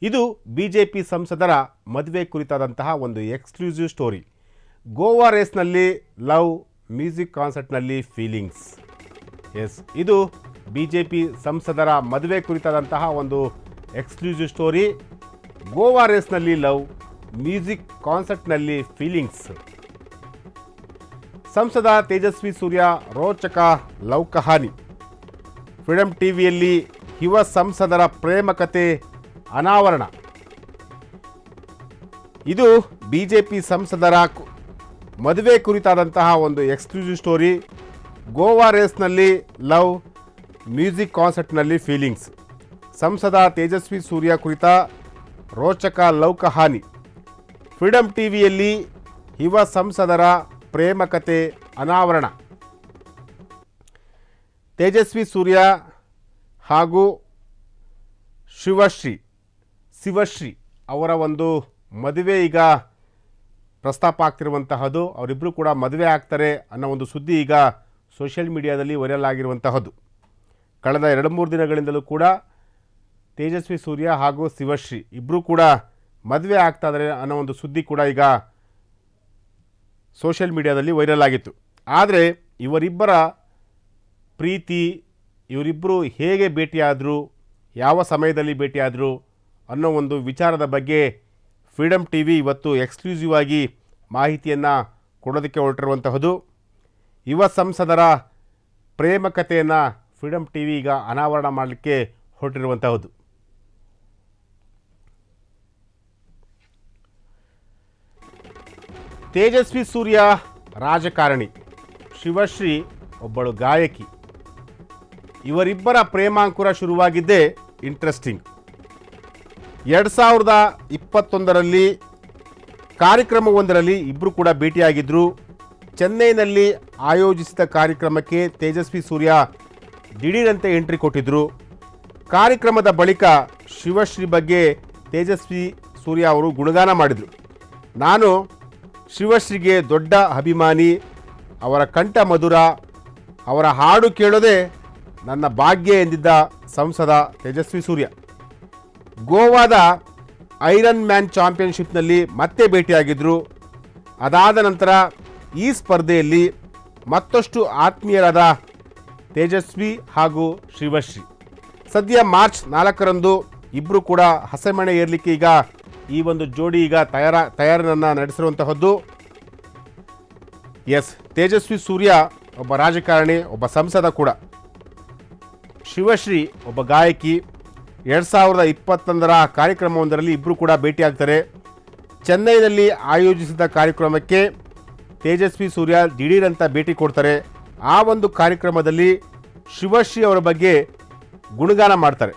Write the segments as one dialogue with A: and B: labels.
A: ಇದು ಬಿಜೆಪಿ ಸಂಸದರ ಮದುವೆ ಕುರಿತಾದಂತಹ ಒಂದು ಎಕ್ಸ್ಕ್ಲೂಸಿವ್ ಸ್ಟೋರಿ. ಗೋವಾ ರೇಸ್ನಲ್ಲಿ ಲವ್, ಮ್ಯೂಸಿಕ್ ಕಾನ್ಸರ್ಟ್ನಲ್ಲಿ ಫೀಲಿಂಗ್ಸ್. ಎಸ್, ಇದು ಬಿಜೆಪಿ ಸಂಸದರ ಮದುವೆ ಕುರಿತಾದಂತಹ ಒಂದು ಎಕ್ಸ್ಕ್ಲೂಸಿವ್ ಸ್ಟೋರಿ. ಗೋವಾ ರೇಸ್ನಲ್ಲಿ ಲವ್, ಮ್ಯೂಸಿಕ್ ಕಾನ್ಸರ್ಟ್ನಲ್ಲಿ ಫೀಲಿಂಗ್ಸ್. ಸಂಸದ ತೇಜಸ್ವಿ ಸೂರ್ಯ ರೋಚಕ ಲವ್ ಕಹಾನಿ. ಫ್ರೀಡಂ ಟಿವಿಯಲ್ಲಿ ಯುವ ಸಂಸದರ ಪ್ರೇಮ ಕತೆ ಅನಾವರಣ. ಇದು ಬಿಜೆಪಿ ಸಂಸದರ ಮದುವೆ ಕುರಿತಾದಂತಹ ಒಂದು ಎಕ್ಸ್ಕ್ಲೂಸಿವ್ ಸ್ಟೋರಿ. ಗೋವಾ ರೇಸ್ನಲ್ಲಿ ಲವ್, ಮ್ಯೂಸಿಕ್ ಕಾನ್ಸರ್ಟ್ನಲ್ಲಿ ಫೀಲಿಂಗ್ಸ್. ಸಂಸದ ತೇಜಸ್ವಿ ಸೂರ್ಯ ಕುರಿತ ರೋಚಕ ಲವ್ ಕಹಾನಿ. ಫ್ರೀಡಂ ಟಿವಿಯಲ್ಲಿ ಯುವ ಸಂಸದರ ಪ್ರೇಮ ಕತೆ ಅನಾವರಣ. ತೇಜಸ್ವಿ ಸೂರ್ಯ ಹಾಗೂ ಶಿವಶ್ರೀ ಅವರ ಒಂದು ಮದುವೆ ಈಗ ಪ್ರಸ್ತಾಪ ಆಗ್ತಿರುವಂತಹದ್ದು. ಅವರಿಬ್ಬರು ಕೂಡ ಮದುವೆ ಆಗ್ತಾರೆ ಅನ್ನೋ ಒಂದು ಸುದ್ದಿ ಈಗ ಸೋಷಿಯಲ್ ಮೀಡಿಯಾದಲ್ಲಿ ವೈರಲ್ ಆಗಿರುವಂತಹದ್ದು. ಕಳೆದ 2-3 ದಿನಗಳಿಂದಲೂ ಕೂಡ ತೇಜಸ್ವಿ ಸೂರ್ಯ ಹಾಗೂ ಶಿವಶ್ರೀ ಇಬ್ಬರು ಕೂಡ ಮದುವೆ ಆಗ್ತಾ ಇದ್ದಾರೆ ಅನ್ನೋ ಒಂದು ಸುದ್ದಿ ಕೂಡ ಈಗ ಸೋಷಿಯಲ್ ಮೀಡಿಯಾದಲ್ಲಿ ವೈರಲ್ ಆಗಿತ್ತು. ಆದರೆ ಇವರಿಬ್ಬರ ಪ್ರೀತಿ, ಇವರಿಬ್ಬರು ಹೇಗೆ ಭೇಟಿಯಾದರು, ಯಾವ ಸಮಯದಲ್ಲಿ ಭೇಟಿಯಾದರು ಅನ್ನೋ ಒಂದು ವಿಚಾರದ ಬಗ್ಗೆ ಫ್ರೀಡಂ ಟಿವಿ ಇವತ್ತು ಎಕ್ಸ್ಕ್ಲೂಸಿವ್ ಆಗಿ ಮಾಹಿತಿಯನ್ನು ಕೊಡೋದಕ್ಕೆ ಹೊರಟಿರುವಂತಹದ್ದು. ಯುವ ಸಂಸದರ ಪ್ರೇಮ ಕಥೆಯನ್ನು ಫ್ರೀಡಂ ಟಿವಿ ಈಗ ಅನಾವರಣ ಮಾಡಲಿಕ್ಕೆ ಹೊರಟಿರುವಂತಹದ್ದು. ತೇಜಸ್ವಿ ಸೂರ್ಯ ರಾಜಕಾರಣಿ, ಶಿವಶ್ರೀ ಒಬ್ಬಳು ಗಾಯಕಿ. ಇವರಿಬ್ಬರ ಪ್ರೇಮಾಂಕುರ ಶುರುವಾಗಿದ್ದೇ ಇಂಟ್ರೆಸ್ಟಿಂಗ್. 2021ರಲ್ಲಿ ಕಾರ್ಯಕ್ರಮವೊಂದರಲ್ಲಿ ಇಬ್ಬರು ಕೂಡ ಭೇಟಿಯಾಗಿದ್ದರು. ಚೆನ್ನೈನಲ್ಲಿ ಆಯೋಜಿಸಿದ ಕಾರ್ಯಕ್ರಮಕ್ಕೆ ತೇಜಸ್ವಿ ಸೂರ್ಯ ದಿಢೀರಂತೆ ಎಂಟ್ರಿ ಕೊಟ್ಟಿದ್ದರು. ಕಾರ್ಯಕ್ರಮದ ಬಳಿಕ ಶಿವಶ್ರೀ ಬಗ್ಗೆ ತೇಜಸ್ವಿ ಸೂರ್ಯ ಅವರು ಗುಣಗಾನ ಮಾಡಿದರು. ನಾನು ಶಿವಶ್ರೀಗೆ ದೊಡ್ಡ ಅಭಿಮಾನಿ, ಅವರ ಕಂಠ ಮಧುರ, ಅವರ ಹಾಡು ಕೇಳೋದೇ ನನ್ನ ಭಾಗ್ಯ ಎಂದಿದ್ದ ಸಂಸದ ತೇಜಸ್ವಿ ಸೂರ್ಯ. ಗೋವಾದ ಐರನ್ ಮ್ಯಾನ್ ಚಾಂಪಿಯನ್ಶಿಪ್ನಲ್ಲಿ ಮತ್ತೆ ಭೇಟಿಯಾಗಿದ್ದರು. ಅದಾದ ನಂತರ ಈ ಸ್ಪರ್ಧೆಯಲ್ಲಿ ಮತ್ತಷ್ಟು ಆತ್ಮೀಯರಾದ ತೇಜಸ್ವಿ ಹಾಗೂ ಶಿವಶ್ರೀ. ಸದ್ಯ ಮಾರ್ಚ್ 4ರಂದು ಇಬ್ಬರು ಕೂಡ ಹಸೆಮಣೆ ಏರಲಿಕ್ಕೆ ಈಗ ಈ ಒಂದು ಜೋಡಿ ಈಗ ತಯಾರನ್ನು ನಡೆಸಿರುವಂತಹದ್ದು. ಎಸ್, ತೇಜಸ್ವಿ ಸೂರ್ಯ ಒಬ್ಬ ರಾಜಕಾರಣಿ, ಒಬ್ಬ ಸಂಸದ ಕೂಡ. ಶಿವಶ್ರೀ ಒಬ್ಬ ಗಾಯಕಿ. 2021ರ ಕಾರ್ಯಕ್ರಮವೊಂದರಲ್ಲಿ ಇಬ್ಬರು ಕೂಡ ಭೇಟಿಯಾಗ್ತಾರೆ. ಚೆನ್ನೈನಲ್ಲಿ ಆಯೋಜಿಸಿದ ಕಾರ್ಯಕ್ರಮಕ್ಕೆ ತೇಜಸ್ವಿ ಸೂರ್ಯ ದಿಢೀರಂತ ಭೇಟಿ ಕೊಡ್ತಾರೆ. ಆ ಒಂದು ಕಾರ್ಯಕ್ರಮದಲ್ಲಿ ಶಿವಶ್ರೀ ಅವರ ಬಗ್ಗೆ ಗುಣಗಾನ ಮಾಡ್ತಾರೆ.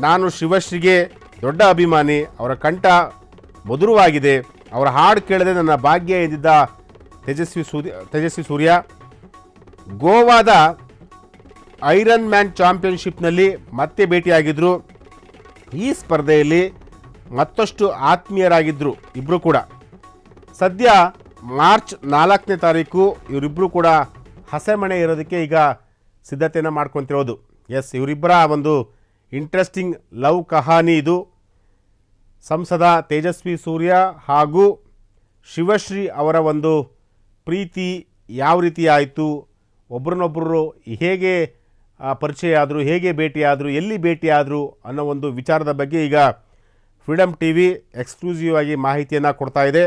A: ನಾನು ಶಿವಶ್ರೀಗೆ ದೊಡ್ಡ ಅಭಿಮಾನಿ, ಅವರ ಕಂಠ ಮಧುರವಾಗಿದೆ, ಅವರ ಹಾಡು ಕೇಳದೆ ನನ್ನ ಭಾಗ್ಯ ಎಂದಿದ್ದ ತೇಜಸ್ವಿ ಸೂರ್ಯ. ಗೋವಾದ ಐರನ್ ಮ್ಯಾನ್ ಚಾಂಪಿಯನ್ಶಿಪ್ನಲ್ಲಿ ಮತ್ತೆ ಭೇಟಿಯಾಗಿದ್ದರು. ಈ ಸ್ಪರ್ಧೆಯಲ್ಲಿ ಮತ್ತಷ್ಟು ಆತ್ಮೀಯರಾಗಿದ್ದರು ಇಬ್ಬರು ಕೂಡ. ಸದ್ಯ ಮಾರ್ಚ್ 4ನೇ ತಾರೀಕು ಇವರಿಬ್ಬರು ಕೂಡ ಹಸೆಮಣೆ ಇರೋದಕ್ಕೆ ಈಗ ಸಿದ್ಧತೆಯನ್ನು ಮಾಡ್ಕೊತಿರೋದು. ಎಸ್, ಇವರಿಬ್ಬರ ಒಂದು ಇಂಟ್ರೆಸ್ಟಿಂಗ್ ಲವ್ ಕಹಾನಿ ಇದು. ಸಂಸದ ತೇಜಸ್ವಿ ಸೂರ್ಯ ಹಾಗೂ ಶಿವಶ್ರೀ ಅವರ ಒಂದು ಪ್ರೀತಿ ಯಾವ ರೀತಿ ಆಯಿತು, ಒಬ್ಬರನ್ನೊಬ್ಬರು ಹೇಗೆ ಪರಿಚಯ ಆದರು, ಹೇಗೆ ಭೇಟಿಯಾದರು, ಎಲ್ಲಿ ಭೇಟಿಯಾದರು ಅನ್ನೋ ಒಂದು ವಿಚಾರದ ಬಗ್ಗೆ ಈಗ ಫ್ರೀಡಂ ಟಿವಿ ಎಕ್ಸ್ಕ್ಲೂಸಿವ್ ಆಗಿ ಮಾಹಿತಿಯನ್ನು ಕೊಡ್ತಾ ಇದೆ.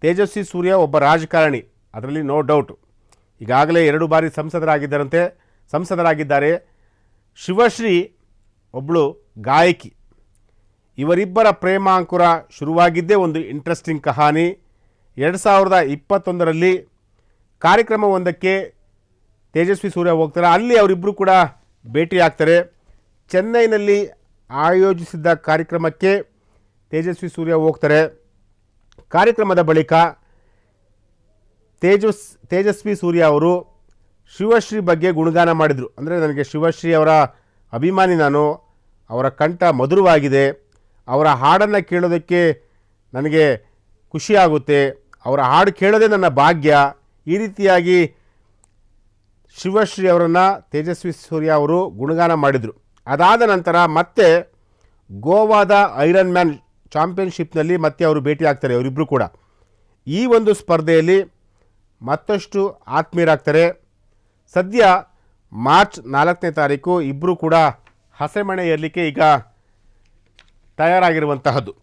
A: ತೇಜಸ್ವಿ ಸೂರ್ಯ ಒಬ್ಬ ರಾಜಕಾರಣಿ, ಅದರಲ್ಲಿ ನೋ ಡೌಟು. ಈಗಾಗಲೇ 2 ಬಾರಿ ಸಂಸದರಾಗಿದ್ದಾರೆ. ಶಿವಶ್ರೀ ಒಬ್ಬಳು ಗಾಯಕಿ. ಇವರಿಬ್ಬರ ಪ್ರೇಮಾಂಕುರ ಶುರುವಾಗಿದ್ದೇ ಒಂದು ಇಂಟ್ರೆಸ್ಟಿಂಗ್ ಕಹಾನಿ. 2021ರಲ್ಲಿ ಕಾರ್ಯಕ್ರಮವೊಂದಕ್ಕೆ ತೇಜಸ್ವಿ ಸೂರ್ಯ ಹೋಗ್ತಾರೆ. ಅಲ್ಲಿ ಅವರಿಬ್ಬರು ಕೂಡ ಭೇಟಿಯಾಗ್ತಾರೆ. ಚೆನ್ನೈನಲ್ಲಿ ಆಯೋಜಿಸಿದ್ದ ಕಾರ್ಯಕ್ರಮಕ್ಕೆ ತೇಜಸ್ವಿ ಸೂರ್ಯ ಹೋಗ್ತಾರೆ. ಕಾರ್ಯಕ್ರಮದ ಬಳಿಕ ತೇಜಸ್ವಿ ಸೂರ್ಯ ಅವರು ಶಿವಶ್ರೀ ಬಗ್ಗೆ ಗುಣಗಾನ ಮಾಡಿದರು. ಅಂದರೆ ನನಗೆ ಶಿವಶ್ರೀ ಅವರ ಅಭಿಮಾನಿ, ನಾನು ಅವರ ಕಂಠ ಮಧುರವಾಗಿದೆ, ಅವರ ಹಾಡನ್ನು ಕೇಳೋದಕ್ಕೆ ನನಗೆ ಖುಷಿಯಾಗುತ್ತೆ, ಅವರ ಹಾಡು ಕೇಳೋದೇ ನನ್ನ ಭಾಗ್ಯ, ಈ ರೀತಿಯಾಗಿ ಶಿವಶ್ರೀ ಅವರನ್ನು ತೇಜಸ್ವಿ ಸೂರ್ಯ ಅವರು ಗುಣಗಾನ ಮಾಡಿದರು. ಅದಾದ ನಂತರ ಮತ್ತೆ ಗೋವಾದ ಐರನ್ ಮ್ಯಾನ್ ಚಾಂಪಿಯನ್ಶಿಪ್ನಲ್ಲಿ ಮತ್ತೆ ಅವರು ಭೇಟಿಯಾಗ್ತಾರೆ. ಅವರಿಬ್ಬರು ಕೂಡ ಈ ಒಂದು ಸ್ಪರ್ಧೆಯಲ್ಲಿ ಮತ್ತಷ್ಟು ಆತ್ಮೀಯರಾಗ್ತಾರೆ. ಸದ್ಯ ಮಾರ್ಚ್ 4ನೇ ತಾರೀಕು ಇಬ್ಬರು ಕೂಡ ಹಸೆಮಣೆ ಏರಲಿಕ್ಕೆ ಈಗ ತಯಾರಾಗಿರುವಂತಹದ್ದು.